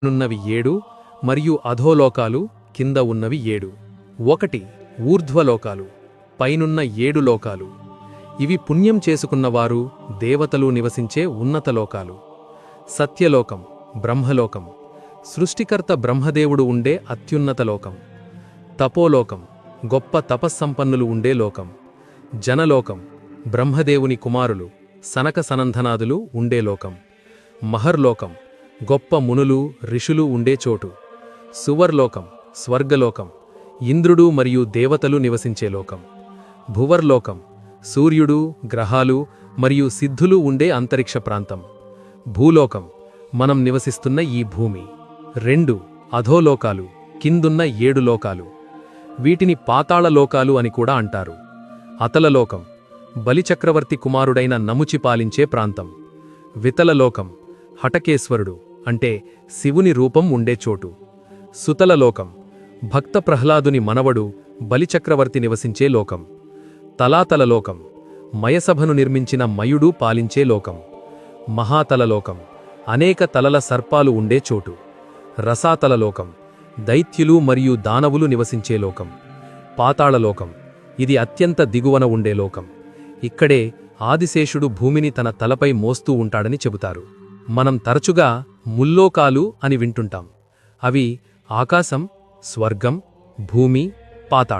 నున్నవి 7 మరియు అధోలోకాలు కింద ఉన్నవి 7. 1 ఊర్ధ్వలోకాలు పైనున్న 7 లోకాలు. ఇవి పుణ్యం చేసుకున్నవారు దేవతలు నివసించే ఉన్నత లోకాలు. సత్యలోకం బ్రహ్మలోకం సృష్టికర్త బ్రహ్మదేవుడు ఉండే అత్యున్నత లోకం. తపోలోకం గొప్ప తపస్సంపన్నులు ఉండే లోకం. జనలోకం బ్రహ్మదేవుని కుమారులు సనక సనందనాదులు ఉండే లోకం. మహర్లోకం గొప్ప మునులు ఋషులు ఉండే చోటు. సువర్లోకం స్వర్గలోకం ఇంద్రుడు మరియు దేవతలు నివసించే లోకం. భువర్లోకం సూర్యుడు గ్రహాలు మరియు సిద్ధులు ఉండే అంతరిక్ష ప్రాంతం. భూలోకం మనం నివసిస్తున్న ఈ భూమి. 2 అధోలోకాలు కిందున్న 7 లోకాలు. వీటిని పాతాళ లోకాలు అని కూడా అంటారు. అతలలోకం బలిచక్రవర్తి కుమారుడైన నముచి పాలించే ప్రాంతం. వితలలోకం హటకేశ్వరుడు అంటే శివుని రూపం ఉండే చోటు. సుతలలోకం భక్త ప్రహ్లాదుని మనవడు బలిచక్రవర్తి నివసించే లోకం. తలాతలలోకం మయసభను నిర్మించిన మయుడు పాలించే లోకం. మహాతలలోకం అనేక తలల సర్పాలు ఉండే చోటు. రసాతలలోకం దైత్యులు మరియు దానవులు నివసించే లోకం. పాతాళలోకం ఇది అత్యంత దిగువన ఉండే లోకం. ఇక్కడే ఆదిశేషుడు భూమిని తన తలపై మోస్తూ ఉంటాడని చెబుతారు. మనం తరచుగా ముల్లోకాలు అని వింటుంటాం. అవి ఆకాశం స్వర్గం భూమి పాతాళం.